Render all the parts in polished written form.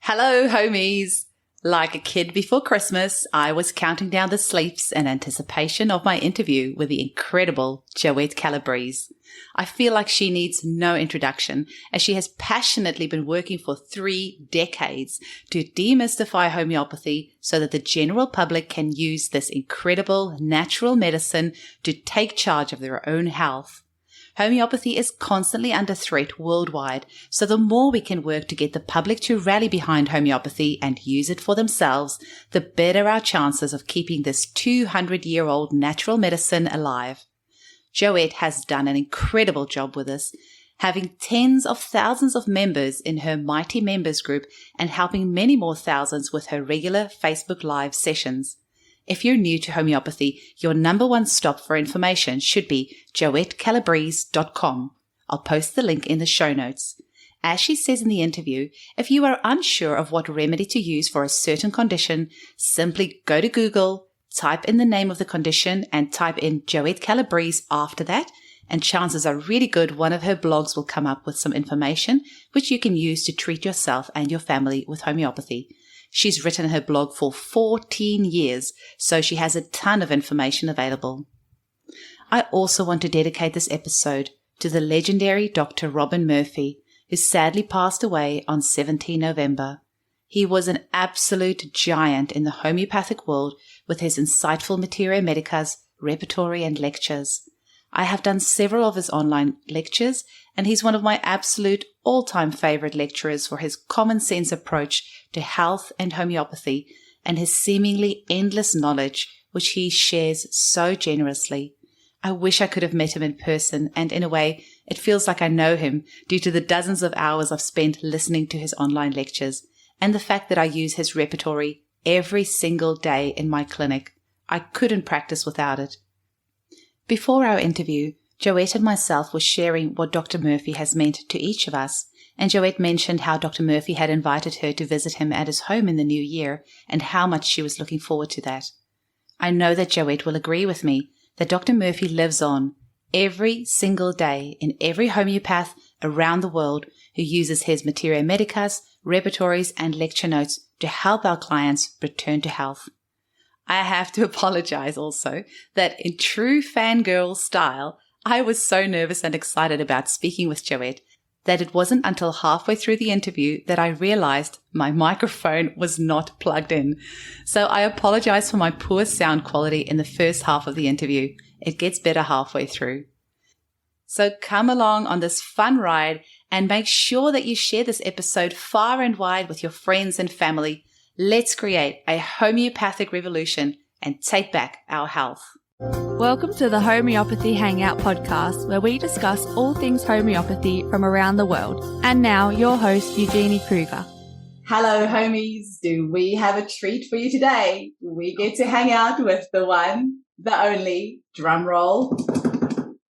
Hello, homies. Like a kid before Christmas, I was counting down the sleeps in anticipation of my interview with the incredible Joette Calabrese. I feel like she needs no introduction, as she has passionately been working for 3 decades to demystify homeopathy so that the general public can use this incredible natural medicine to take charge of their own health. Homeopathy is constantly under threat worldwide, so the more we can work to get the public to rally behind homeopathy and use it for themselves, the better our chances of keeping this 200-year-old natural medicine alive. Joette has done an incredible job with this, having tens of thousands of members in her mighty members group and helping many more thousands with her regular Facebook Live sessions. If you're new to homeopathy, your number one stop for information should be joettecalabrese.com. I'll post the link in the show notes. As she says in the interview, if you are unsure of what remedy to use for a certain condition, simply go to Google, type in the name of the condition, and type in Joette Calabrese after that, and chances are really good one of her blogs will come up with some information which you can use to treat yourself and your family with homeopathy. She's written her blog for 14 years, so she has a ton of information available. I also want to dedicate this episode to the legendary Dr. Robin Murphy, who sadly passed away on 17 November. He was an absolute giant in the homeopathic world with his insightful materia medicas, repertory, and lectures. I have done several of his online lectures, and he's one of my absolute all-time favorite lecturers for his common sense approach to health and homeopathy and his seemingly endless knowledge, which he shares so generously. I wish I could have met him in person, and in a way, it feels like I know him due to the dozens of hours I've spent listening to his online lectures and the fact that I use his repertory every single day in my clinic. I couldn't practice without it. Before our interview, Joette and myself were sharing what Dr. Murphy has meant to each of us, and Joette mentioned how Dr. Murphy had invited her to visit him at his home in the new year and how much she was looking forward to that. I know that Joette will agree with me that Dr. Murphy lives on every single day in every homeopath around the world who uses his materia medicas, repertories, and lecture notes to help our clients return to health. I have to apologize also that in true fangirl style, I was so nervous and excited about speaking with Joette that it wasn't until halfway through the interview that I realized my microphone was not plugged in. So I apologize for my poor sound quality in the first half of the interview. It gets better halfway through. So come along on this fun ride and make sure that you share this episode far and wide with your friends and family. Let's create a homeopathic revolution and take back our health. Welcome to the Homeopathy Hangout podcast, where we discuss all things homeopathy from around the world. And now, your host, Eugenie Kruger. Hello, homies. Do we have a treat for you today? We get to hang out with the one, the only, drumroll,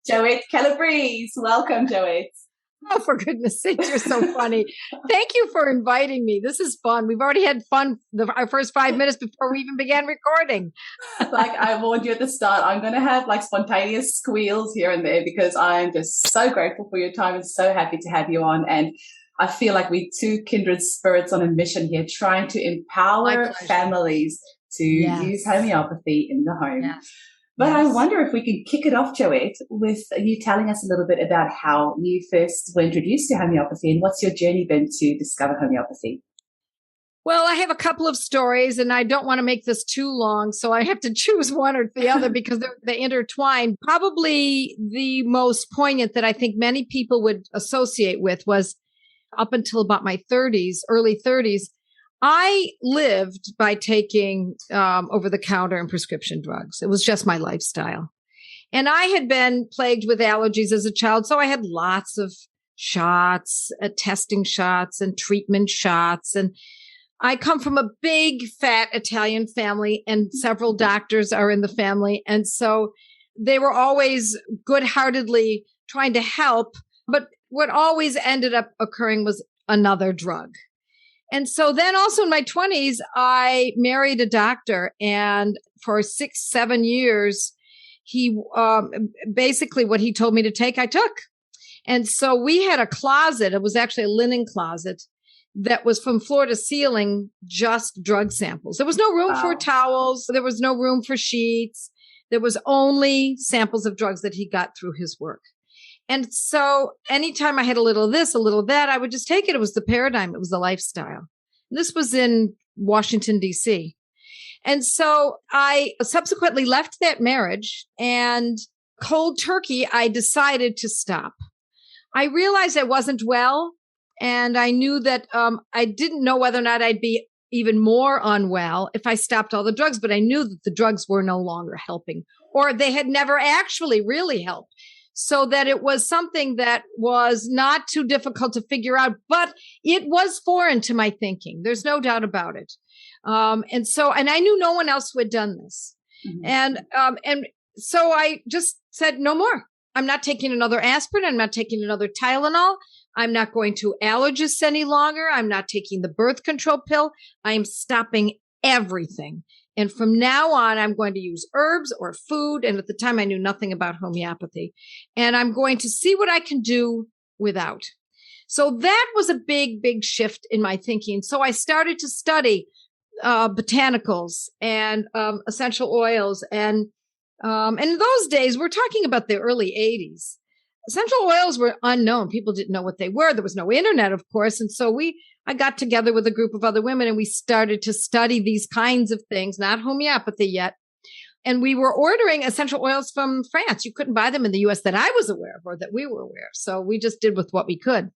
Joette Calabrese. Welcome, Joette. Oh, for goodness sakes, you're so funny. Thank you for inviting me. This is fun. We've already had fun our first 5 minutes before we even began recording. Like I warned you at the start, I'm going to have like spontaneous squeals here and there because I'm just so grateful for your time and so happy to have you on. And I feel like we're two kindred spirits on a mission here, trying to empower families to use homeopathy in the home. Yes. But I wonder if we could kick it off, Joette, with you telling us a little bit about how you first were introduced to homeopathy and what's your journey been to discover homeopathy? Well, I have a couple of stories and I don't want to make this too long, so I have to choose one or the other because they intertwine. Probably the most poignant that I think many people would associate with was up until about my 30s, early 30s. I lived by taking over-the-counter and prescription drugs. It was just my lifestyle. And I had been plagued with allergies as a child, so I had lots of shots, testing shots and treatment shots. And I come from a big, fat Italian family, and several doctors are in the family. And so they were always good-heartedly trying to help. But what always ended up occurring was another drug. And so then also in my 20s, I married a doctor, and for 6-7 years, he basically what he told me to take, I took. And so we had a closet. It was actually a linen closet that was from floor to ceiling, just drug samples. There was no room for towels. There was no room for sheets. There was only samples of drugs that he got through his work. And so anytime I had a little of this, a little of that, I would just take it. It was the paradigm. It was the lifestyle. This was in Washington, D.C. And so I subsequently left that marriage, and cold turkey, I decided to stop. I realized I wasn't well, and I knew that I didn't know whether or not I'd be even more unwell if I stopped all the drugs, but I knew that the drugs were no longer helping, or they had never actually really helped. So that it was something that was not too difficult to figure out, but it was foreign to my thinking. There's no doubt about it. And I knew no one else who had done this. Mm-hmm. And so I just said, no more. I'm not taking another aspirin. I'm not taking another Tylenol. I'm not going to allergists any longer. I'm not taking the birth control pill. I am stopping everything. And from now on, I'm going to use herbs or food. And at the time, I knew nothing about homeopathy. And I'm going to see what I can do without. So that was a big, big shift in my thinking. So I started to study botanicals and essential oils. And in those days, we're talking about the early 80s. Essential oils were unknown. People didn't know what they were. There was no internet, of course. And so I got together with a group of other women, and we started to study these kinds of things, not homeopathy yet. And we were ordering essential oils from France. You couldn't buy them in the US that I was aware of, or that we were aware of. So we just did with what we could.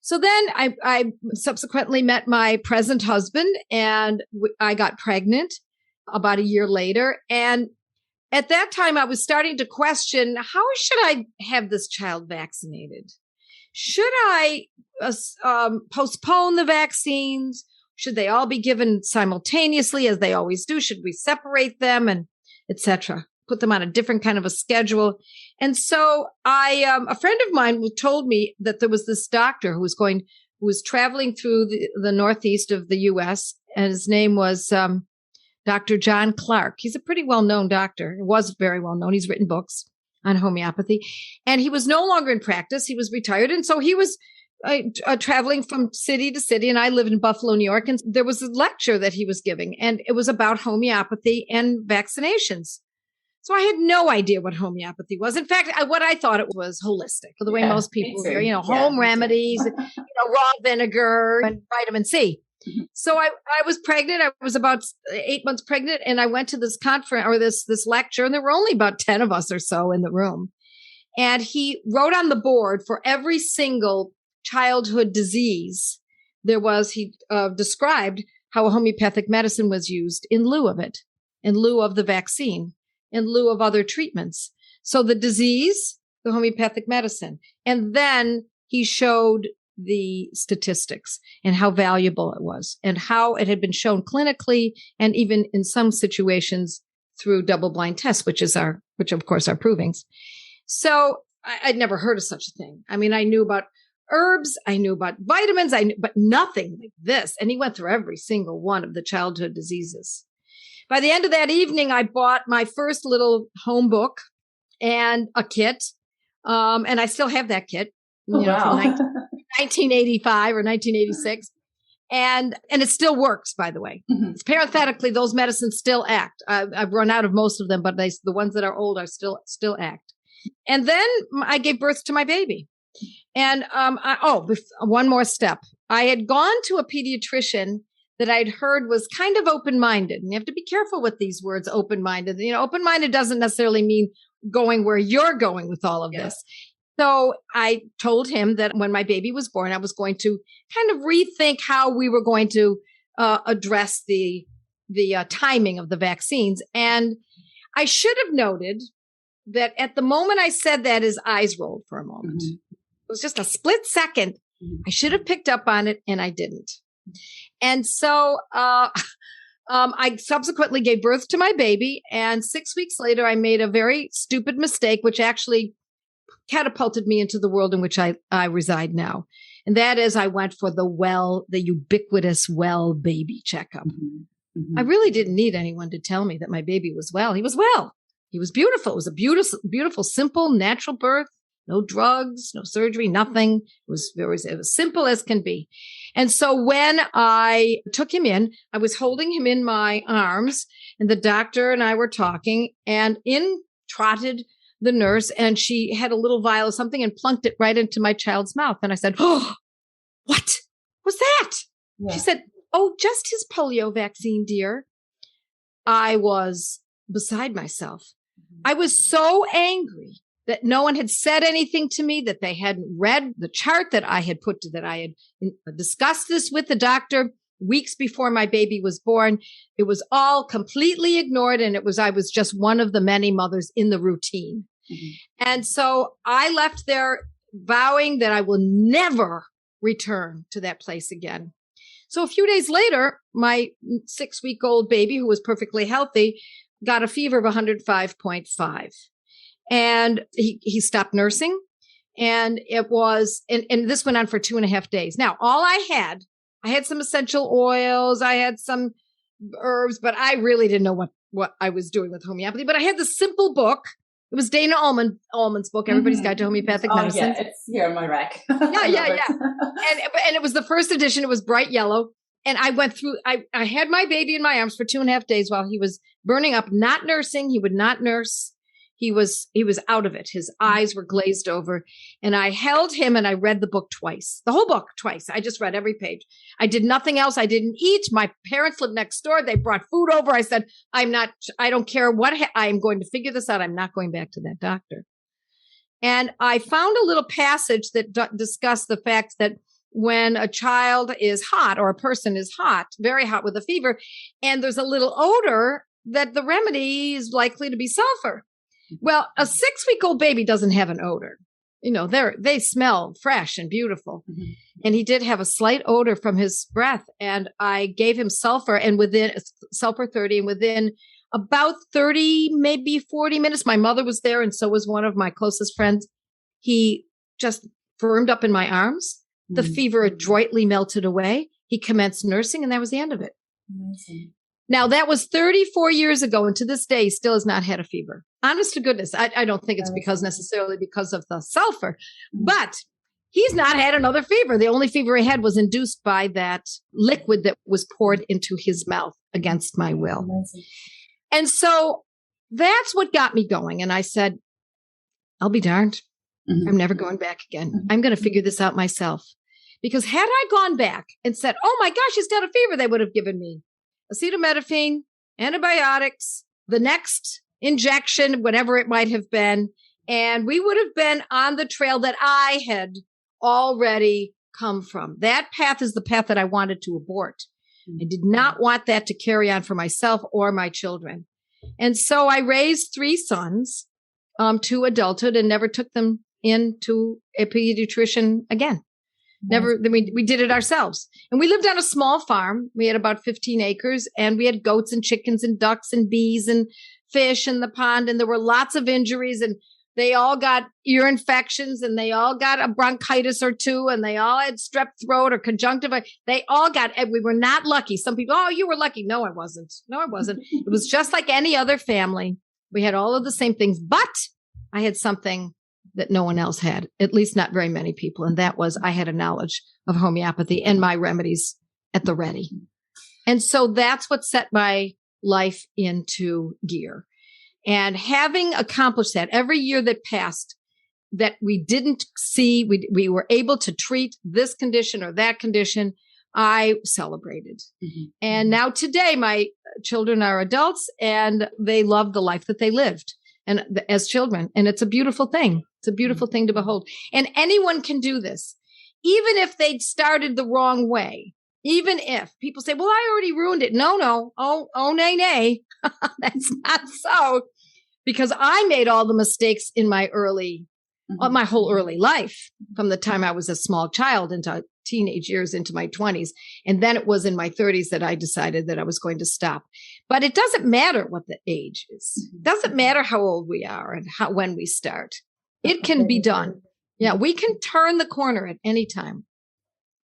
So then I subsequently met my present husband, and I got pregnant about a year later. And at that time, I was starting to question, how should I have this child vaccinated? Should I postpone the vaccines? Should they all be given simultaneously, as they always do? Should we separate them, and et cetera? Put them on a different kind of a schedule. And so a friend of mine told me that there was this doctor who was traveling through the Northeast of the U.S., and his name was Dr. John Clark. He's a pretty well-known doctor. He was very well-known. He's written books on homeopathy, and he was no longer in practice. He was retired. And so he was traveling from city to city, and I live in Buffalo, New York. And there was a lecture that he was giving, and it was about homeopathy and vaccinations. So I had no idea what homeopathy was. In fact, what I thought it was holistic, the way most people hear, home remedies, raw vinegar and vitamin C. So I was pregnant. I was about 8 months pregnant, and I went to this conference or this lecture, and there were only about 10 of us or so in the room. And he wrote on the board for every single childhood disease he described how a homeopathic medicine was used in lieu of it, in lieu of the vaccine, in lieu of other treatments. So the disease, the homeopathic medicine, and then he showed the statistics and how valuable it was, and how it had been shown clinically, and even in some situations through double-blind tests, which of course are provings. So I'd never heard of such a thing. I mean, I knew about herbs, I knew about vitamins, but nothing like this. And he went through every single one of the childhood diseases. By the end of that evening, I bought my first little home book and a kit, and I still have that kit. From 1985 or 1986. And it still works, by the way. Mm-hmm. Parenthetically, those medicines still act. I've run out of most of them, but the ones that are old are still act. And then I gave birth to my baby. And one more step. I had gone to a pediatrician that I'd heard was kind of open-minded. And you have to be careful with these words, open-minded. Open-minded doesn't necessarily mean going where you're going with all of this. So I told him that when my baby was born, I was going to kind of rethink how we were going to address the timing of the vaccines. And I should have noted that at the moment I said that, his eyes rolled for a moment. Mm-hmm. It was just a split second. Mm-hmm. I should have picked up on it, and I didn't. And so I subsequently gave birth to my baby. And 6 weeks later, I made a very stupid mistake, which actually catapulted me into the world in which I reside now. And that is, I went for the ubiquitous baby checkup. Mm-hmm. Mm-hmm. I really didn't need anyone to tell me that my baby was well. He was well. He was beautiful. It was a beautiful, beautiful, simple, natural birth. No drugs, no surgery, nothing. It was simple as can be. And so when I took him in, I was holding him in my arms, and the doctor and I were talking, and in trotted the nurse, and she had a little vial of something and plunked it right into my child's mouth. And I said, "Oh, what was that?" Yeah. She said, "Oh, just his polio vaccine, dear." I was beside myself. I was so angry that no one had said anything to me, that they hadn't read the chart that I had discussed this with the doctor weeks before my baby was born. It was all completely ignored. And I was just one of the many mothers in the routine. Mm-hmm. And so I left there vowing that I will never return to that place again. So a few days later, my 6-week-old baby, who was perfectly healthy, got a fever of 105.5. And he stopped nursing. And it was, and this went on for 2.5 days. Now, all I had some essential oils, I had some herbs, but I really didn't know what I was doing with homeopathy. But I had the simple book. It was Dana Allman's book, Everybody's Guide to Homeopathic Medicine. Yeah, it's here on my rack. Yeah. And it was the first edition. It was bright yellow. And I went through, I had my baby in my arms for 2.5 days while he was burning up, not nursing. He would not nurse. He was out of it. His eyes were glazed over, and I held him and I read the book twice, the whole book twice. I just read every page. I did nothing else. I didn't eat. My parents lived next door. They brought food over. I said, I don't care I'm going to figure this out. I'm not going back to that doctor. And I found a little passage that discussed the fact that when a child is hot or a person is hot, very hot with a fever, and there's a little odor, that the remedy is likely to be sulfur. Well, a 6-week-old baby doesn't have an odor. They smell fresh and beautiful. Mm-hmm. And he did have a slight odor from his breath. And I gave him sulfur, and within sulfur 30, and within about 30, maybe 40 minutes, my mother was there. And so was one of my closest friends. He just firmed up in my arms. The fever adroitly melted away. He commenced nursing, and that was the end of it. Amazing. Now, that was 34 years ago, and to this day, he still has not had a fever. Honest to goodness, I don't think it's necessarily because of the sulfur, but he's not had another fever. The only fever he had was induced by that liquid that was poured into his mouth against my will. Amazing. And so that's what got me going. And I said, I'll be darned. Mm-hmm. I'm never going back again. Mm-hmm. I'm going to figure this out myself. Because had I gone back and said, oh my gosh, he's got a fever, they would have given me acetaminophen, antibiotics, the next injection, whatever it might have been. And we would have been on the trail that I had already come from. That path is the path that I wanted to abort. I did not want that to carry on for myself or my children. And so I raised 3 sons to adulthood and never took them into a pediatrician again. Never. We did it ourselves. And we lived on a small farm. We had about 15 acres, and we had goats and chickens and ducks and bees and fish in the pond. And there were lots of injuries, and they all got ear infections, and they all got a bronchitis or two, and they all had strep throat or conjunctivitis. They all got, and we were not lucky. Some people, oh, you were lucky. No, I wasn't. It was just like any other family. We had all of the same things, but I had something that no one else had, at least not very many people. And that was, I had a knowledge of homeopathy and my remedies at the ready. And so that's what set my life into gear. And having accomplished that, every year that passed that we didn't see, we were able to treat this condition or that condition, I celebrated. Mm-hmm. And now today, my children are adults and they love the life that they lived and as children. And it's a beautiful thing. It's a beautiful thing to behold. And anyone can do this, even if they'd started the wrong way. Even if people say, well, I already ruined it. No. Oh, nay. That's not so. Because I made all the mistakes in my my whole early life, from the time I was a small child into teenage years into my 20s. And then it was in my 30s that I decided that I was going to stop. But it doesn't matter what the age is. It doesn't matter how old we are and when we start. It can be done. Yeah, we can turn the corner at any time.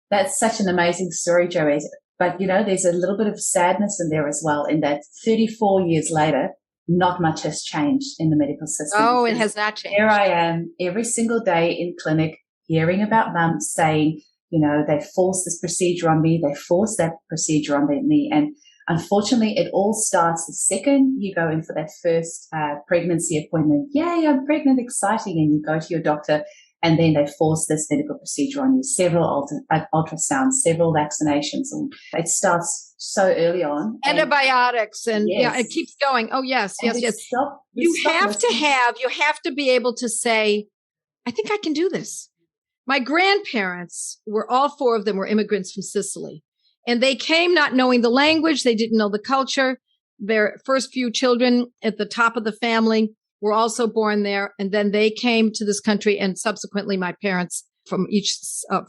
That's such an amazing story, Joette. But, there's a little bit of sadness in there as well, in that 34 years later, not much has changed in the medical system. Oh, it has not changed. Here I am every single day in clinic hearing about mums saying, They force this procedure on me. They force that procedure on me. And unfortunately, it all starts the second you go in for that first pregnancy appointment. Yay, I'm pregnant, exciting. And you go to your doctor, and then they force this medical procedure on you, several ultrasounds, several vaccinations. And it starts so early on. Antibiotics and yes. It keeps going. Oh, yes. You have to be able to say, I think I can do this. My grandparents all four of them were immigrants from Sicily, and they came not knowing the language. They didn't know the culture. Their first few children at the top of the family were also born there. And then they came to this country, and subsequently my parents from each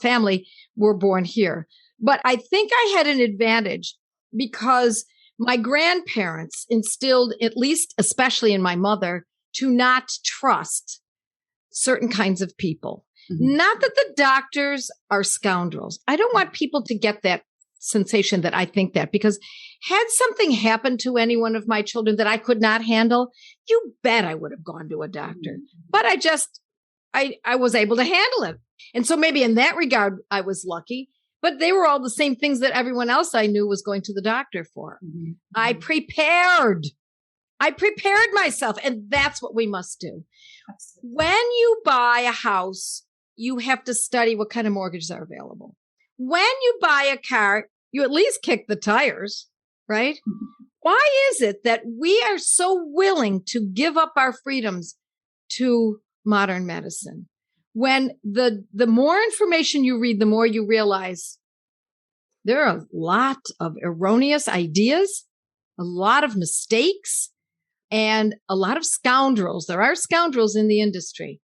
family were born here. But I think I had an advantage because my grandparents instilled, at least especially in my mother, to not trust certain kinds of people. Mm-hmm. Not that the doctors are scoundrels. I don't want people to get that sensation that I think that, because had something happened to any one of my children that I could not handle, you bet I would have gone to a doctor. But I was able to handle it. And so maybe in that regard, I was lucky, but they were all the same things that everyone else I knew was going to the doctor for. Mm-hmm. I prepared myself, and that's what we must do. Absolutely. When you buy a house, you have to study what kind of mortgages are available. When you buy a car, you at least kick the tires, right? Mm-hmm. Why is it that we are so willing to give up our freedoms to modern medicine? When the more information you read, the more you realize there are a lot of erroneous ideas, a lot of mistakes, and a lot of scoundrels. There are scoundrels in the industry,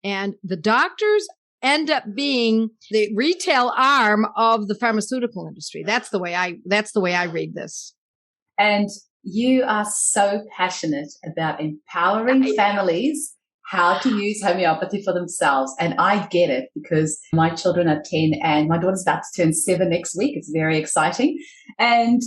and the doctors end up being the retail arm of the pharmaceutical industry. That's the way I read this. And you are so passionate about empowering families how to use homeopathy for themselves. And I get it, because my children are 10 and my daughter's about to turn 7 next week. It's very exciting. And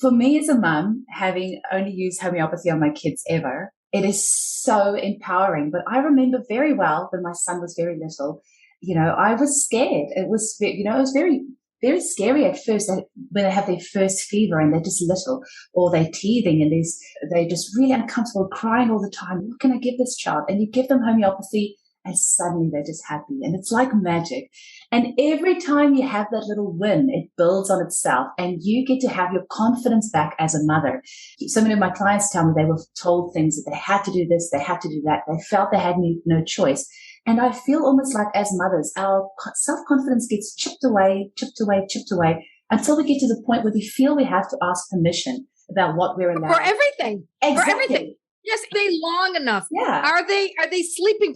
for me as a mum, having only used homeopathy on my kids ever, it is so empowering. But I remember very well when my son was very little, I was scared. It was very, very scary at first when they have their first fever and they're just little, or they're teething and they're just really uncomfortable, crying all the time. What can I give this child? And you give them homeopathy, and suddenly they're just happy. And it's like magic. And every time you have that little win, it builds on itself, and you get to have your confidence back as a mother. So many of my clients tell me they were told things that they had to do this, they had to do that. They felt they had no choice. And I feel almost like as mothers, our self-confidence gets chipped away until we get to the point where we feel we have to ask permission about what we're allowed. For everything. Exactly. For everything. Yes, are they long enough? Yeah. Are they sleeping?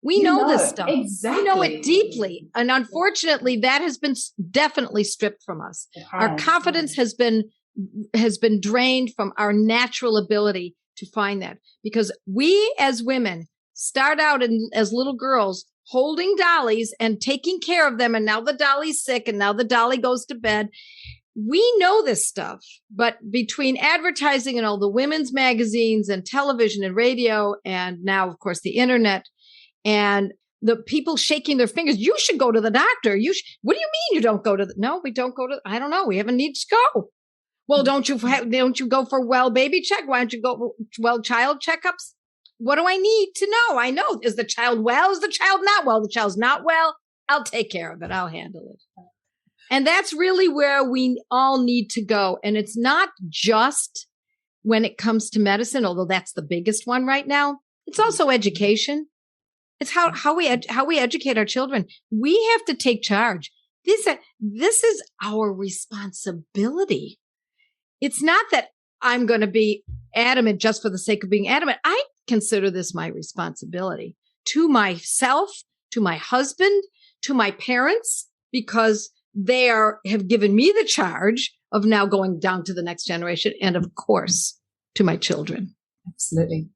We know this stuff. Exactly. We know it deeply. And unfortunately, that has been definitely stripped from us. Our confidence has been drained from our natural ability to find that, because we as women start out as little girls holding dollies and taking care of them. And now the dolly's sick, and now the dolly goes to bed. We know this stuff, but between advertising and all the women's magazines and television and radio, and now, of course, the internet, and the people shaking their fingers, you should go to the doctor. What do you mean you don't go to no, we don't go to, I don't know. We have a need to go. Well, don't you go for well baby check? Why don't you go well child checkups? What do I need to know? I know. Is the child well? Is the child not well? The child's not well. I'll take care of it. I'll handle it. And that's really where we all need to go. And it's not just when it comes to medicine, although that's the biggest one right now. It's also education. It's how we educate our children. We have to take charge. This is our responsibility. It's not that I'm going to be adamant just for the sake of being adamant. I consider this my responsibility to myself, to my husband, to my parents, because they have given me the charge of now going down to the next generation, and of course to my children. Absolutely.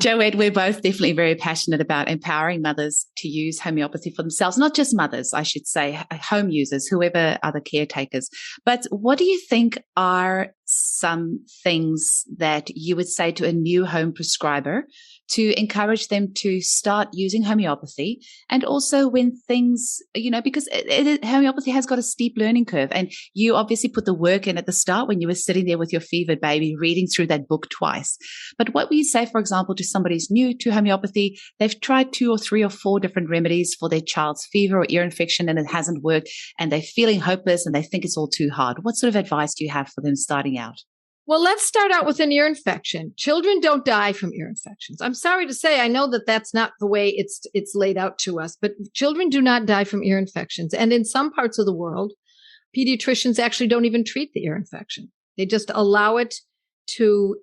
Joette, we're both definitely very passionate about empowering mothers to use homeopathy for themselves, not just mothers, I should say, home users, whoever are the caretakers. But what do you think are some things that you would say to a new home prescriber to encourage them to start using homeopathy. And also when things, because homeopathy has got a steep learning curve, and you obviously put the work in at the start when you were sitting there with your fevered baby, reading through that book twice. But what we say, for example, to somebody who's new to homeopathy, they've tried 2 or 3 or 4 different remedies for their child's fever or ear infection and it hasn't worked, and they're feeling hopeless and they think it's all too hard. What sort of advice do you have for them starting out? Well, let's start out with an ear infection. Children don't die from ear infections. I'm sorry to say, I know that that's not the way it's laid out to us, but children do not die from ear infections. And in some parts of the world, pediatricians actually don't even treat the ear infection. They just allow it to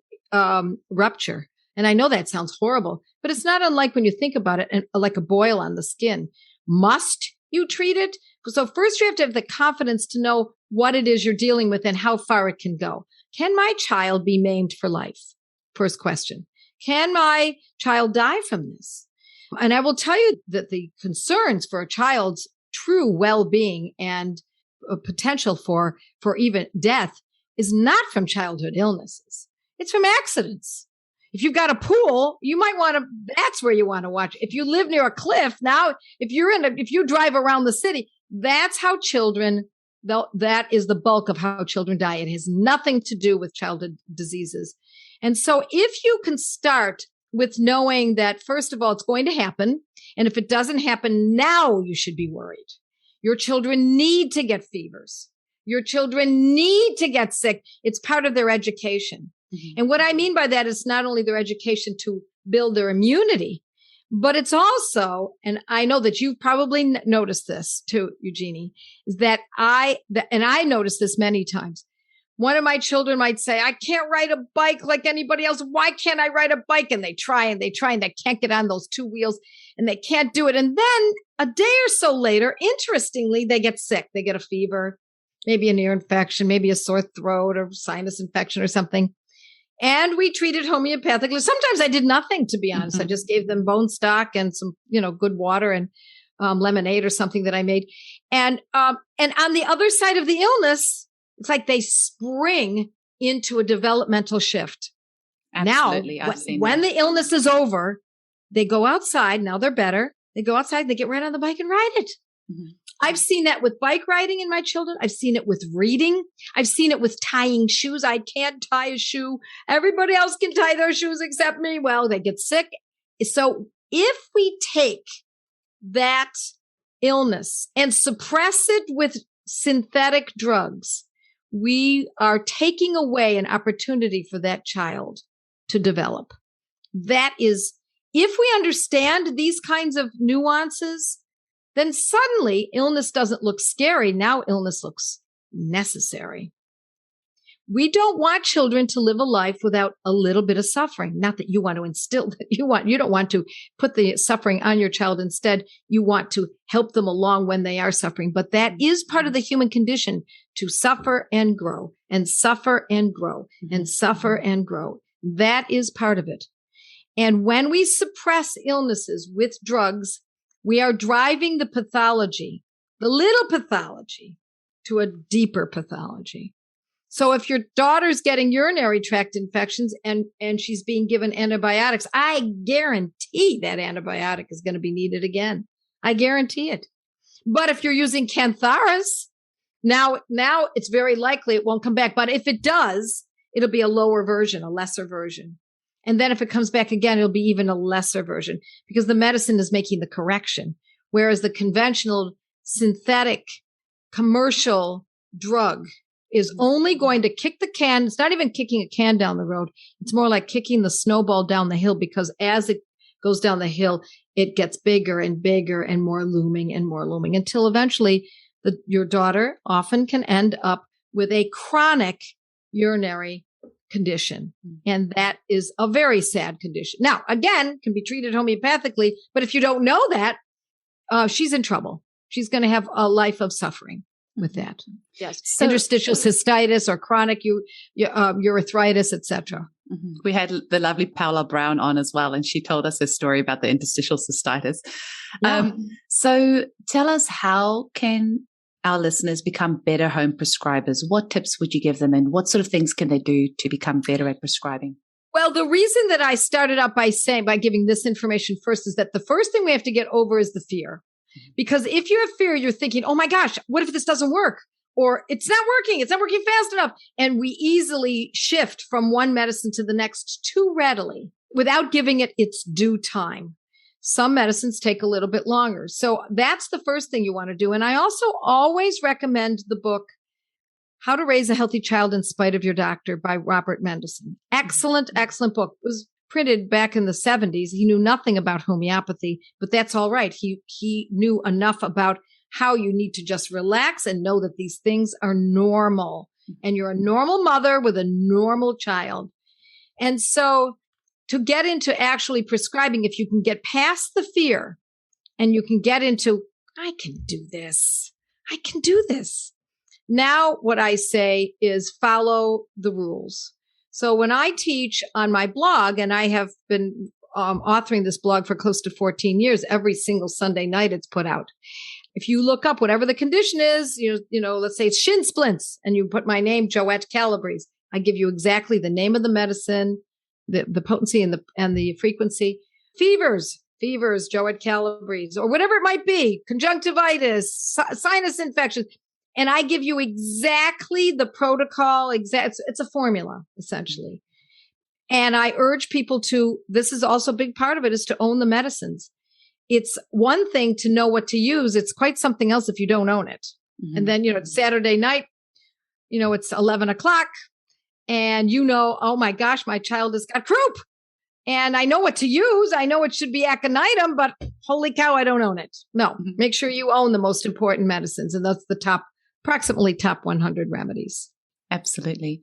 rupture. And I know that sounds horrible, but it's not unlike when you think about it, like a boil on the skin. Must you treat it? So first you have to have the confidence to know what it is you're dealing with and how far it can go. Can my child be maimed for life? First question. Can my child die from this? And I will tell you that the concerns for a child's true well-being and potential for even death is not from childhood illnesses. It's from accidents. If you've got a pool, you might want to, that's where you want to watch. If you live near a cliff, now, if you drive around the city, that's how children, that is the bulk of how children die. It has nothing to do with childhood diseases. And so if you can start with knowing that, first of all, it's going to happen. And if it doesn't happen now, you should be worried. Your children need to get fevers. Your children need to get sick. It's part of their education. Mm-hmm. And what I mean by that is not only their education to build their immunity, but it's also, and I know that you've probably noticed this too, Eugenie, is that I noticed this many times. One of my children might say, I can't ride a bike like anybody else. Why can't I ride a bike? And they try and they can't get on those 2 wheels and they can't do it. And then a day or so later, interestingly, they get sick. They get a fever, maybe an ear infection, maybe a sore throat or sinus infection or something. And we treated homeopathically. Sometimes I did nothing, to be honest. Mm-hmm. I just gave them bone stock and some, good water and lemonade or something that I made. And on the other side of the illness, it's like they spring into a developmental shift. Absolutely. Now, when the illness is over, they go outside. Now they're better. They go outside, they get right on the bike and ride it. Mm-hmm. I've seen that with bike riding in my children. I've seen it with reading. I've seen it with tying shoes. I can't tie a shoe. Everybody else can tie their shoes except me. Well, they get sick. So if we take that illness and suppress it with synthetic drugs, we are taking away an opportunity for that child to develop. That is, if we understand these kinds of nuances, then suddenly illness doesn't look scary. Now illness looks necessary. We don't want children to live a life without a little bit of suffering. Not that you want to instill that you don't want to put the suffering on your child. Instead, you want to help them along when they are suffering. But that is part of the human condition, to suffer and grow and suffer and grow and suffer and grow. That is part of it. And when we suppress illnesses with drugs, we are driving the pathology, the little pathology, to a deeper pathology. So if your daughter's getting urinary tract infections and she's being given antibiotics, I guarantee that antibiotic is going to be needed again. I guarantee it. But if you're using cantharis, now it's very likely it won't come back. But if it does, it'll be a lower version, a lesser version. And then if it comes back again, it'll be even a lesser version because the medicine is making the correction. Whereas the conventional synthetic commercial drug is only going to kick the can. It's not even kicking a can down the road. It's more like kicking the snowball down the hill, because as it goes down the hill, it gets bigger and bigger and more looming until eventually your daughter often can end up with a chronic urinary condition. And that is a very sad condition. Now, again, can be treated homeopathically, but if you don't know that, she's in trouble. She's going to have a life of suffering with that. Yes. So, interstitial cystitis or chronic urethritis, etc. Mm-hmm. We had the lovely Paula Brown on as well, and she told us a story about the interstitial cystitis. Yeah. So tell us, how can our listeners become better home prescribers? What tips would you give them, and what sort of things can they do to become better at prescribing? Well, the reason that I started out by giving this information first is that the first thing we have to get over is the fear. Because if you have fear, you're thinking, oh my gosh, what if this doesn't work? Or it's not working fast enough. And we easily shift from one medicine to the next too readily without giving it its due time. Some medicines take a little bit longer. So that's the first thing you want to do. And I also always recommend the book, How to Raise a Healthy Child in Spite of Your Doctor by Robert Mendelssohn. Excellent, excellent book. It was printed back in the 70s. He knew nothing about homeopathy, but that's all right. He knew enough about how you need to just relax and know that these things are normal. And you're a normal mother with a normal child. And so to get into actually prescribing, if you can get past the fear and you can get into, I can do this. I can do this. Now, what I say is follow the rules. So when I teach on my blog, and I have been authoring this blog for close to 14 years, every single Sunday night it's put out. If you look up whatever the condition is, let's say it's shin splints, and you put my name, Joette Calabrese, I give you exactly the name of the medicine, the potency and the frequency. Fevers, Joette Calabrese, or whatever it might be, conjunctivitis, sinus infections. And I give you exactly the protocol. It's a formula, essentially. And I urge people this is also a big part of it, is to own the medicines. It's one thing to know what to use. It's quite something else if you don't own it. Mm-hmm. And then, it's Saturday night, it's 11 o'clock and oh my gosh, my child has got croup and I know what to use. I know it should be aconitum, but holy cow, I don't own it. No, make sure you own the most important medicines. And that's approximately top 100 remedies. Absolutely.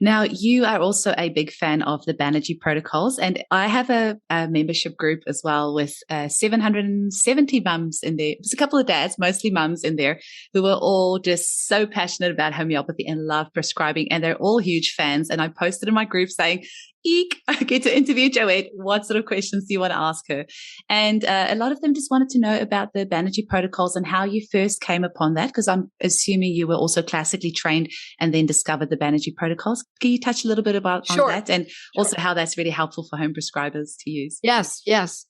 Now, you are also a big fan of the Banerji protocols, and I have a membership group as well with 770 mums in there. There's a couple of dads, mostly mums in there, who are all just so passionate about homeopathy and love prescribing, and they're all huge fans. And I posted in my group saying, eek, I get to interview Joette. What sort of questions do you want to ask her? And a lot of them just wanted to know about the Banerji protocols and how you first came upon that, because I'm assuming you were also classically trained and then discovered the Banerji protocols. Can you touch a little bit on that, and also how that's really helpful for home prescribers to use? Yes.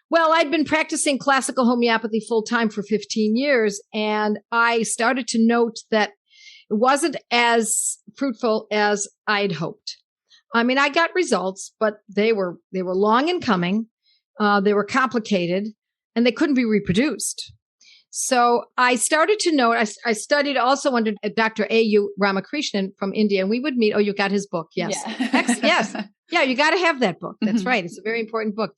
Well, I'd been practicing classical homeopathy full time for 15 years, and I started to note that it wasn't as fruitful as I'd hoped. I mean, I got results, but they were long in coming. They were complicated, and they couldn't be reproduced. So I started to know. I studied also under Dr. A.U. Ramakrishnan from India, and we would meet. Oh, you got his book? Yes, yeah. Yes, yeah. You got to have that book. That's right. It's a very important book.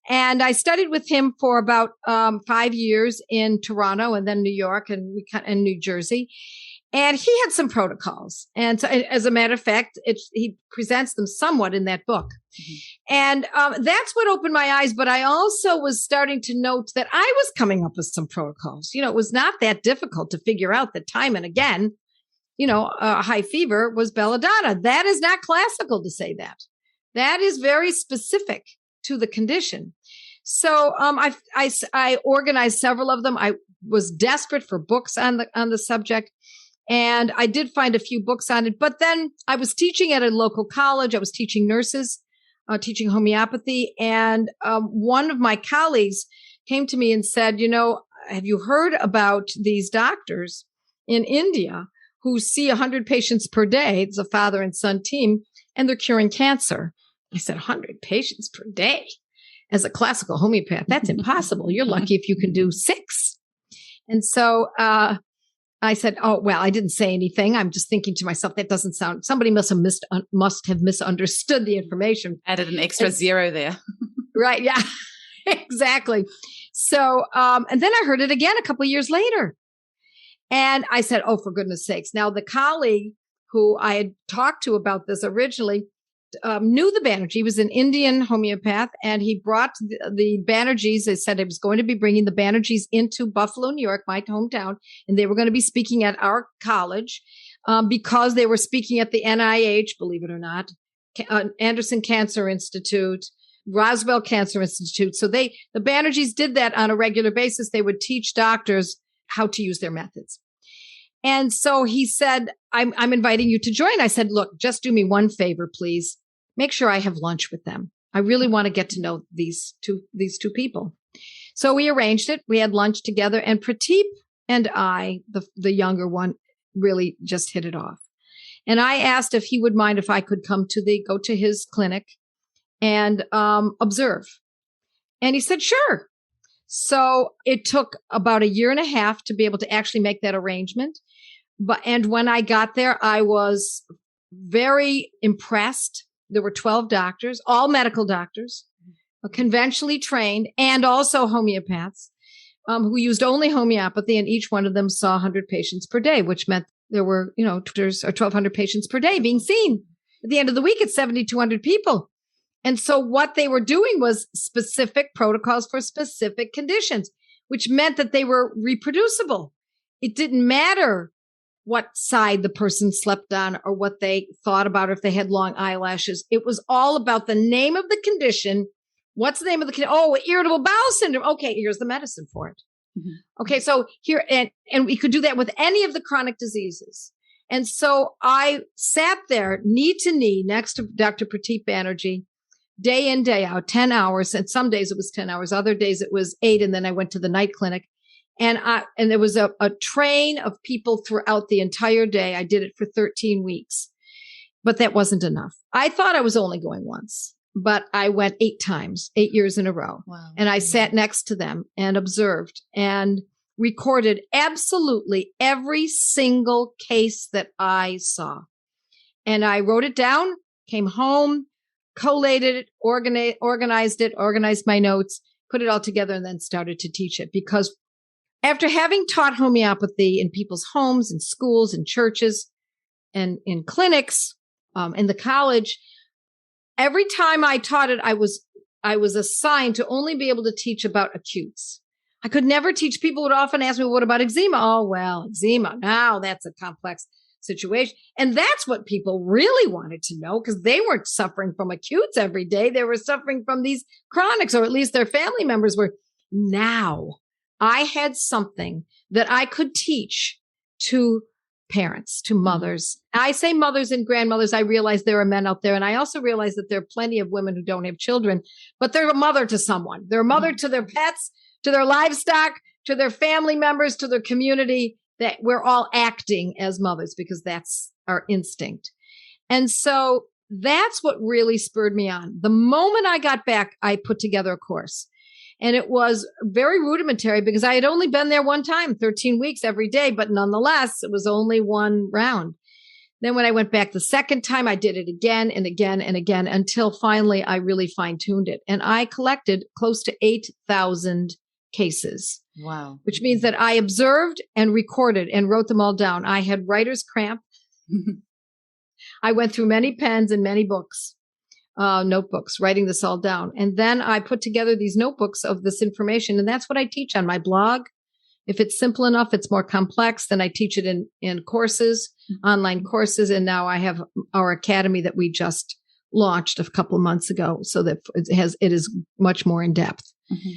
And I studied with him for about 5 years in Toronto, and then New York, and New Jersey. And he had some protocols. And so, as a matter of fact, he presents them somewhat in that book. Mm-hmm. And that's what opened my eyes. But I also was starting to note that I was coming up with some protocols. It was not that difficult to figure out that time and again, high fever was belladonna. That is not classical to say that. That is very specific to the condition. So I organized several of them. I was desperate for books on the subject. And I did find a few books on it, but then I was teaching at a local college. I was teaching nurses, teaching homeopathy. And one of my colleagues came to me and said, have you heard about these doctors in India who see 100 patients per day? It's a father and son team, and they're curing cancer. I said, 100 patients per day as a classical homeopath? That's impossible. You're lucky if you can do 6. And so, I said, oh, well, I didn't say anything. I'm just thinking to myself, that doesn't sound, somebody must have misunderstood the information. Added an extra 0 there. Right. Yeah, exactly. So, and then I heard it again a couple of years later. And I said, oh, for goodness sakes. Now, the colleague who I had talked to about this originally knew the Banerji. He was an Indian homeopath, and he brought the Banerjis. They said he was going to be bringing the Banerjis into Buffalo, New York, my hometown, and they were going to be speaking at our college because they were speaking at the NIH, believe it or not, Anderson Cancer Institute, Roswell Cancer Institute. So the Banerjis did that on a regular basis. They would teach doctors how to use their methods. And so he said, I'm inviting you to join. I said, look, just do me one favor, please. make sure I have lunch with them. I really want to get to know these two people. So we arranged it. We had lunch together, and Prateep and I, the younger one, really just hit it off. And I asked if he would mind if I could go to his clinic and observe. And he said, sure. So it took about 1.5 years to be able to actually make that arrangement. And when I got there, I was very impressed. There were 12 doctors, all medical doctors, conventionally trained, and also homeopaths who used only homeopathy, and each one of them saw 100 patients per day, which meant there were, 1,200 patients per day being seen. At the end of the week, it's 7,200 people. And so what they were doing was specific protocols for specific conditions, which meant that they were reproducible. It didn't matter what side the person slept on or what they thought about, if they had long eyelashes. It was all about the name of the condition. What's the name of the condition? Oh, irritable bowel syndrome. Okay, here's the medicine for it. Mm-hmm. Okay, so here, and we could do that with any of the chronic diseases. And so I sat there knee to knee next to Dr. Prateep Banerji, day in, day out, 10 hours. And some days it was 10 hours. Other days it was 8. And then I went to the night clinic. And there was a train of people throughout the entire day. I did it for 13 weeks, but that wasn't enough. I thought I was only going once, but I went 8 times, 8 years in a row. Wow. And I sat next to them and observed and recorded absolutely every single case that I saw. And I wrote it down, came home, collated it, organized my notes, put it all together, and then started to teach it. Because after having taught homeopathy in people's homes, in schools, in churches, and in clinics, in the college, every time I taught it, I was assigned to only be able to teach about acutes. I could never teach. People would often ask me, what about eczema? Oh, well, eczema. Now that's a complex situation. And that's what people really wanted to know, because they weren't suffering from acutes every day. They were suffering from these chronics, or at least their family members were. Now I had something that I could teach to parents, to mothers. I say mothers and grandmothers. I realize there are men out there. And I also realize that there are plenty of women who don't have children, but they're a mother to someone. They're a mother to their pets, to their livestock, to their family members, to their community, that we're all acting as mothers because that's our instinct. And so that's what really spurred me on. The moment I got back, I put together a course. And it was very rudimentary because I had only been there one time, 13 weeks every day, but nonetheless, it was only one round. Then when I went back the second time, I did it again and again and again until finally I really fine-tuned it. And I collected close to 8,000 cases. Wow. Which means that I observed and recorded and wrote them all down. I had writer's cramp. I went through many pens and many books, notebooks, writing this all down. And then I put together these notebooks of this information. And that's what I teach on my blog. If it's simple enough, it's more complex, then I teach it in courses, online courses. And now I have our academy that we just launched a couple of months ago, so that it is much more in depth. Mm-hmm.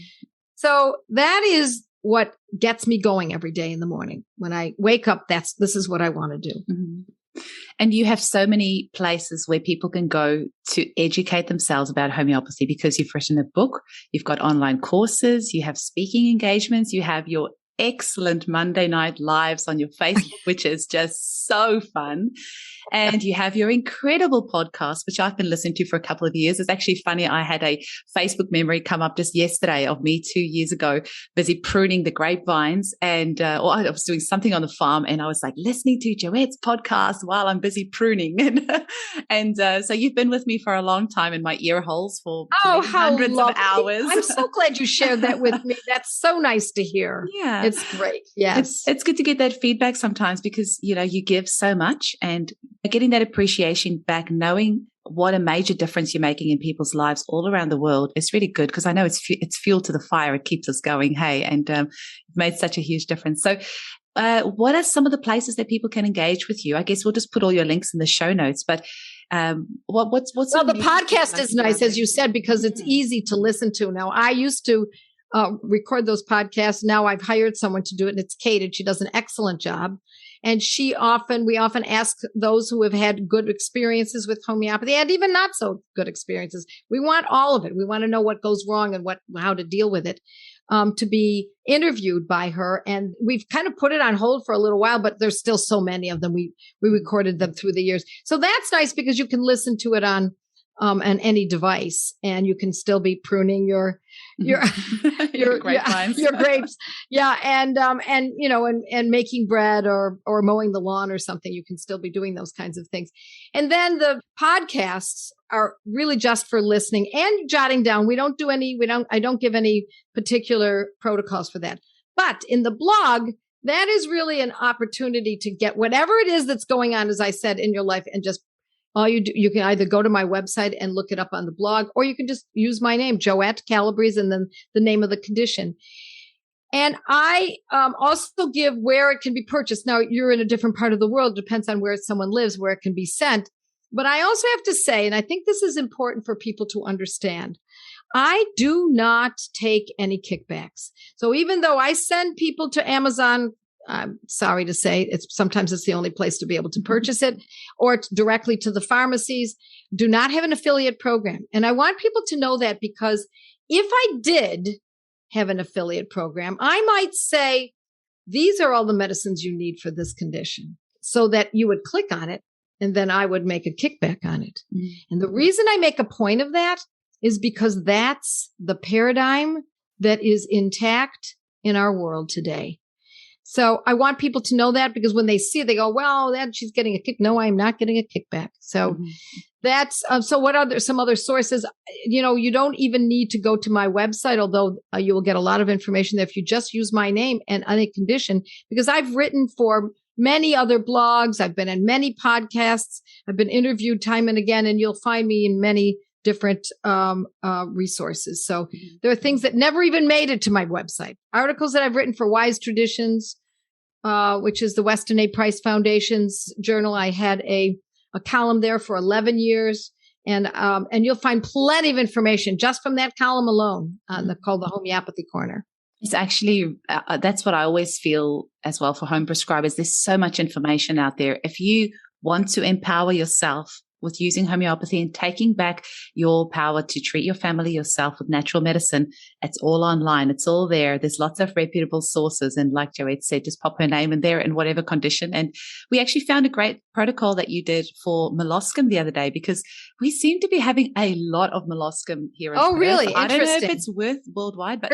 So that is what gets me going every day in the morning. When I wake up, this is what I want to do. Mm-hmm. And you have so many places where people can go to educate themselves about homeopathy, because you've written a book, you've got online courses, you have speaking engagements, you have your excellent Monday night lives on your Facebook, which is just so fun. And you have your incredible podcast, which I've been listening to for a couple of years. It's actually funny. I had a Facebook memory come up just yesterday of me 2 years ago, busy pruning the grapevines. And or I was doing something on the farm, and I was like listening to Joette's podcast while I'm busy pruning. And so you've been with me for a long time in my ear holes for hundreds of hours. I'm so glad you shared that with me. That's so nice to hear. Yeah. It's great. Yes. It's good to get that feedback sometimes, because, you give so much, and getting that appreciation back, knowing what a major difference you're making in people's lives all around the world is really good, because I know it's fuel to the fire. It keeps us going. Hey, and you've made such a huge difference. So what are some of the places that people can engage with you? I guess we'll just put all your links in the show notes, but what's well, the podcast is nice, as you said, because it's easy to listen to. Now, I used to record those podcasts. Now I've hired someone to do it, and it's Kate, and she does an excellent job. And we often ask those who have had good experiences with homeopathy and even not so good experiences. We want all of it. We want to know what goes wrong and how to deal with it, to be interviewed by her. And we've kind of put it on hold for a little while, but there's still so many of them. We recorded them through the years. So that's nice because you can listen to it on any device, and you can still be pruning your grapevines. Your grapes. Yeah. And making bread or mowing the lawn or something. You can still be doing those kinds of things. And then the podcasts are really just for listening and jotting down. I don't give any particular protocols for that. But in the blog, that is really an opportunity to get whatever it is that's going on, as I said, in your life, and just all you do, you can either go to my website and look it up on the blog, or you can just use my name, Joette Calabrese, and then the name of the condition. And I also give where it can be purchased. Now, you're in a different part of the world. Depends on where someone lives, where it can be sent. But I also have to say, and I think this is important for people to understand, I do not take any kickbacks. So even though I send people to Amazon, I'm sorry to say, sometimes it's the only place to be able to purchase it, or directly to the pharmacies, do not have an affiliate program. And I want people to know that, because if I did have an affiliate program, I might say, these are all the medicines you need for this condition, so that you would click on it, and then I would make a kickback on it. Mm-hmm. And the reason I make a point of that is because that's the paradigm that is intact in our world today. So I want people to know that, because when they see it, they go, well, she's getting a kick. No, I'm not getting a kickback. So that's, so what are some other sources? You don't even need to go to my website, although you will get a lot of information there if you just use my name and any condition, because I've written for many other blogs. I've been in many podcasts. I've been interviewed time and again, and you'll find me in many different resources. So there are things that never even made it to my website. Articles that I've written for Wise Traditions, which is the Weston A. Price Foundation's journal. I had a column there for 11 years. And you'll find plenty of information just from that column alone, called the Homeopathy Corner. It's actually, that's what I always feel as well for home prescribers. There's so much information out there. If you want to empower yourself with using homeopathy and taking back your power to treat your family yourself with natural medicine, it's all online. It's all there. There's lots of reputable sources. And like Joette said, just pop her name in there in whatever condition. And we actually found a great protocol that you did for molluscum the other day, because we seem to be having a lot of molluscum here in Perth. Really? I don't know if it's worldwide, but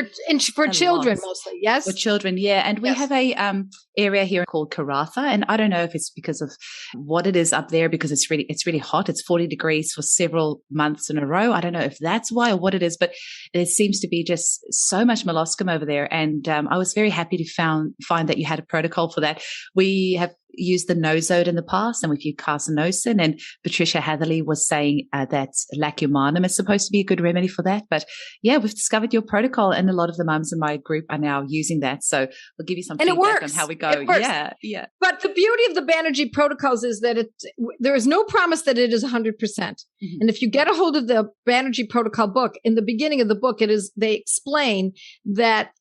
for children mostly, yes? For children, yeah. And we have a area here called Karratha, and I don't know if it's because of what it is up there, because it's really hot. It's 40 degrees for several months in a row. I don't know if that's why or what it is, but there seems to be just so much molluscum over there. And I was very happy to find that you had a protocol for that. We have used the nosode in the past, and we've used carcinosin, and Patricia Hatherley was saying that lacumanum is supposed to be a good remedy for that. But yeah, we've discovered your protocol, and a lot of the mums in my group are now using that. So we'll give you some feedback on how we go. Yeah. But the beauty of the Banerji protocols is that there is no promise that it is 100%. Mm-hmm. And if you get a hold of the Banerji protocol book, in the beginning of the book, they explain that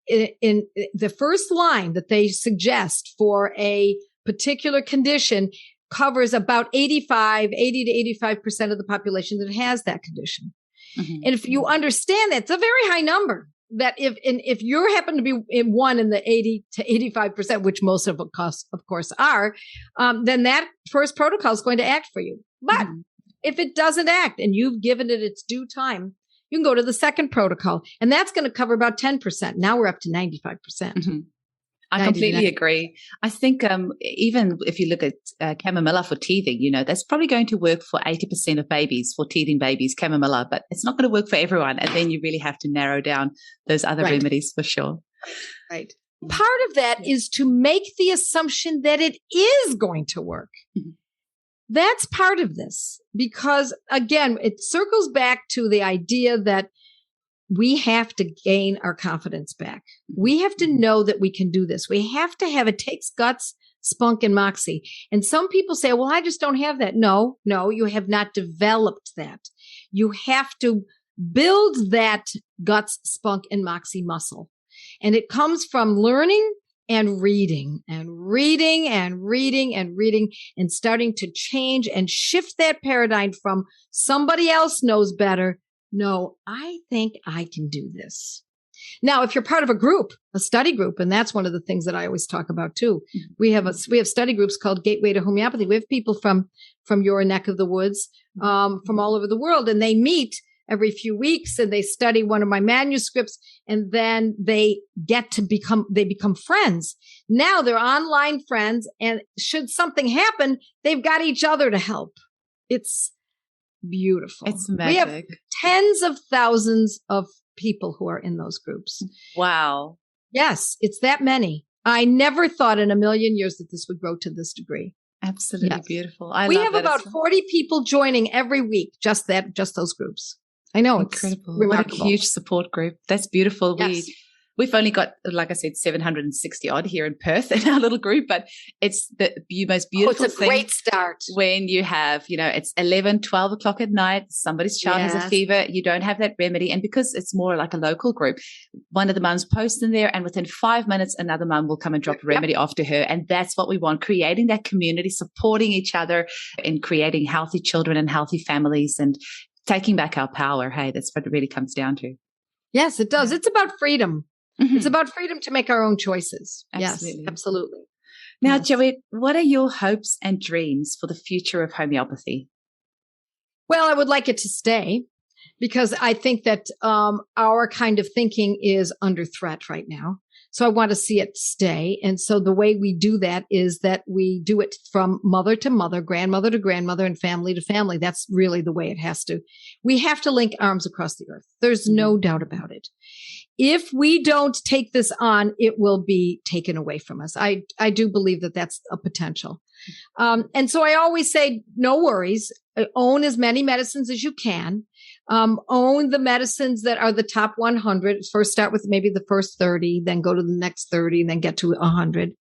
in the first line that they suggest for a particular condition covers about 80 to 85% of the population that has that condition. Mm-hmm. And if you understand that, it's a very high number. That if you happen to be in the 80 to 85%, which most of course are, then that first protocol is going to act for you. But if it doesn't act and you've given it its due time, you can go to the second protocol, and that's going to cover about 10%. Now we're up to 95%. Mm-hmm. I completely agree. I think even if you look at chamomilla for teething, that's probably going to work for 80% of babies, for teething babies, chamomilla, but it's not going to work for everyone. And then you really have to narrow down those other remedies for sure. Right. Part of that is to make the assumption that it is going to work. Mm-hmm. That's part of this, because again, it circles back to the idea that we have to gain our confidence back. We have to know that we can do this. We have to it takes guts, spunk, and moxie. And some people say, well, I just don't have that. No, you have not developed that. You have to build that guts, spunk, and moxie muscle. And it comes from learning and reading and reading and reading and reading and starting to change and shift that paradigm from somebody else knows better. No, I think I can do this. Now, if you're part of a group, a study group, and that's one of the things that I always talk about too. We have study groups called Gateway to Homeopathy. We have people from your neck of the woods, from all over the world, and they meet every few weeks and they study one of my manuscripts, and then they become friends. Now they're online friends, and should something happen, they've got each other to help. It's beautiful. It's magic. We have tens of thousands of people who are in those groups. Wow. Yes, it's that many. I never thought in a million years that this would grow to this degree. Absolutely beautiful. We have about 40 people joining every week, just those groups. I know. Incredible. It's remarkable. What a huge support group. That's beautiful. Yes. We've only got, like I said, 760 odd here in Perth in our little group, but it's the most beautiful it's a thing. Great start. When you have, it's 11, 12 o'clock at night, somebody's child has a fever, you don't have that remedy. And because it's more like a local group, one of the mums posts in there, and within 5 minutes, another mum will come and drop a remedy off to her. And that's what we want, creating that community, supporting each other and creating healthy children and healthy families and taking back our power. Hey, that's what it really comes down to. Yes, it does. It's about freedom. Mm-hmm. It's about freedom to make our own choices. Absolutely. Yes, absolutely. Now, Joette, what are your hopes and dreams for the future of homeopathy? Well, I would like it to stay, because I think that our kind of thinking is under threat right now. So I want to see it stay. And so the way we do that is that we do it from mother to mother, grandmother to grandmother, and family to family. That's really the way it has to. We have to link arms across the earth. There's no doubt about it. If we don't take this on, it will be taken away from us. I do believe that that's a potential. And so I always say, no worries. Own as many medicines as you can. Own the medicines that are the top 100. First start with maybe the first 30, then go to the next 30, and then get to 100.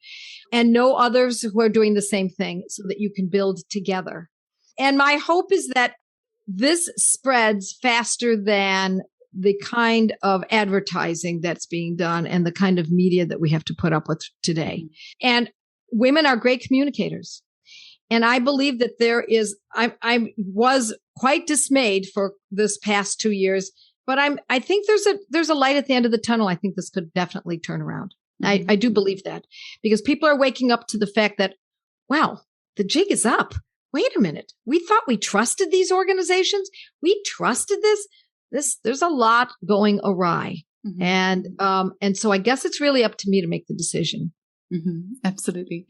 And know others who are doing the same thing so that you can build together. And my hope is that this spreads faster than the kind of advertising that's being done and the kind of media that we have to put up with today. And women are great communicators. And I believe that I was quite dismayed for this past 2 years, but I think there's a light at the end of the tunnel. I think this could definitely turn around. Mm-hmm. I do believe that, because people are waking up to the fact that, wow, the jig is up. Wait a minute. We thought we trusted these organizations. We trusted this. There's a lot going awry. Mm-hmm. And so I guess it's really up to me to make the decision. Mm-hmm. Absolutely.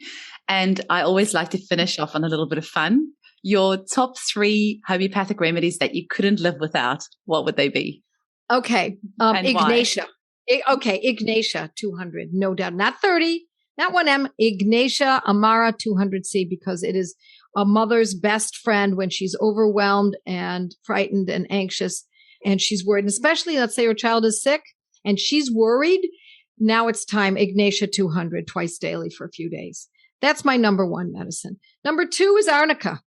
And I always like to finish off on a little bit of fun. Your top 3 homeopathic remedies that you couldn't live without, what would they be? Okay. Ignatia. Ignatia 200, no doubt. Not 30, not 1M. Ignatia Amara 200C, because it is a mother's best friend when she's overwhelmed and frightened and anxious. And she's worried, and especially, let's say her child is sick and she's worried. Now it's time, Ignatia 200 twice daily for a few days. That's my number 1 medicine. Number 2 is arnica.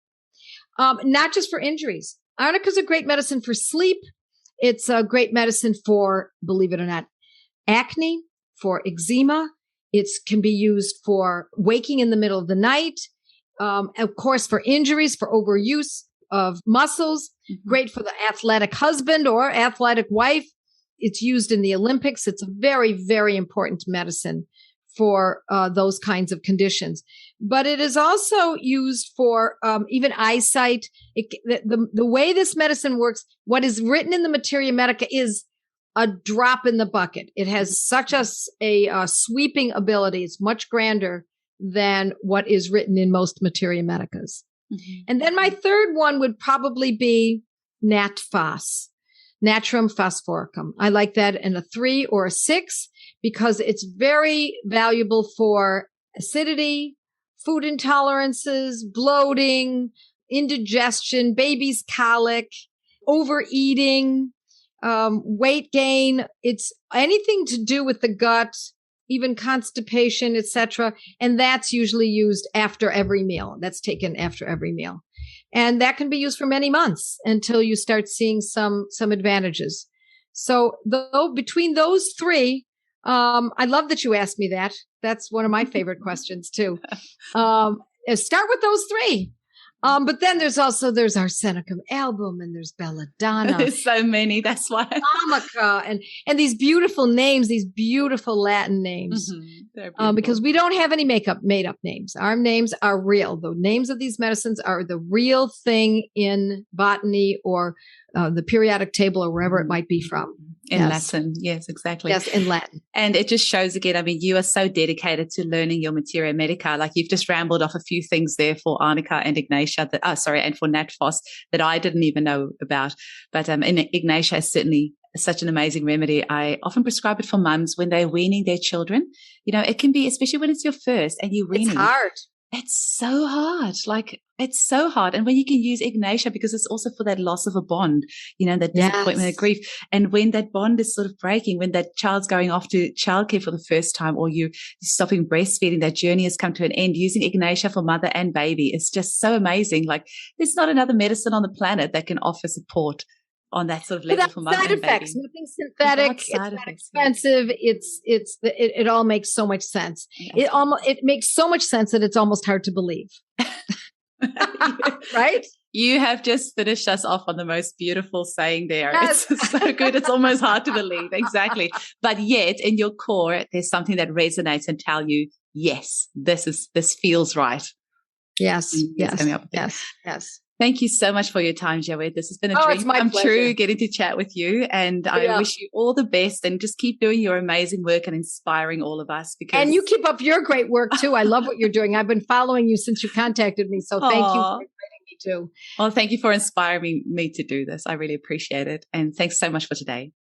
Not just for injuries. Arnica is a great medicine for sleep. It's a great medicine for, believe it or not, acne, for eczema. It can be used for waking in the middle of the night. Of course, for injuries, for overuse of muscles. Mm-hmm. Great for the athletic husband or athletic wife. It's used in the Olympics. It's a very, very important medicine for those kinds of conditions. But it is also used for even eyesight. The way this medicine works, what is written in the Materia Medica is a drop in the bucket. It has such a sweeping ability. It's much grander than what is written in most Materia Medicas. Mm-hmm. And then my third one would probably be Nat Phos, Natrum phosphoricum. I like that in a 3 or a 6 because it's very valuable for acidity, food intolerances, bloating, indigestion, baby's colic, overeating, weight gain. It's anything to do with the gut, even constipation, etc. And that's usually used after every meal. That's taken after every meal. And that can be used for many months until you start seeing some advantages. So between those 3, I love that you asked me that. That's one of my favorite questions too. Start with those three. But then there's our Arsenicum album, and there's Belladonna. There's so many. That's why. Amica, and these beautiful names, these beautiful Latin names. Because we don't have any made up names. Our names are real. The names of these medicines are the real thing in botany or the periodic table or wherever it might be from. In Latin. Yes, exactly. Yes, in Latin. And it just shows again, I mean, you are so dedicated to learning your materia medica. Like you've just rambled off a few things there for Arnica and Ignatia and for Natphos that I didn't even know about. But Ignatia is certainly such an amazing remedy. I often prescribe it for mums when they're weaning their children. You know, it can be, especially when it's your first and you're weaning. It's hard. It's so hard. It's so hard. And when you can use Ignatia, because it's also for that loss of a bond, you know, that disappointment and grief. And when that bond is sort of breaking, when that child's going off to childcare for the first time, or you're stopping breastfeeding, that journey has come to an end. Using Ignatia for mother and baby is just so amazing. Like there's not another medicine on the planet that can offer support on that sort of level for mother and baby. Nothing synthetic. It's not expensive. It all makes so much sense. Yeah. It makes so much sense that it's almost hard to believe. Right? You have just finished us off on the most beautiful saying there. Yes. It's so good. It's almost hard to believe. Exactly. But yet in your core, there's something that resonates and tell you, yes, this feels right. Yes. Yes. Thank you so much for your time, Joette. This has been a dream come true getting to chat with you. And I wish you all the best and just keep doing your amazing work and inspiring all of us. And you keep up your great work too. I love what you're doing. I've been following you since you contacted me. So thank you for inviting me too. Well, thank you for inspiring me to do this. I really appreciate it. And thanks so much for today.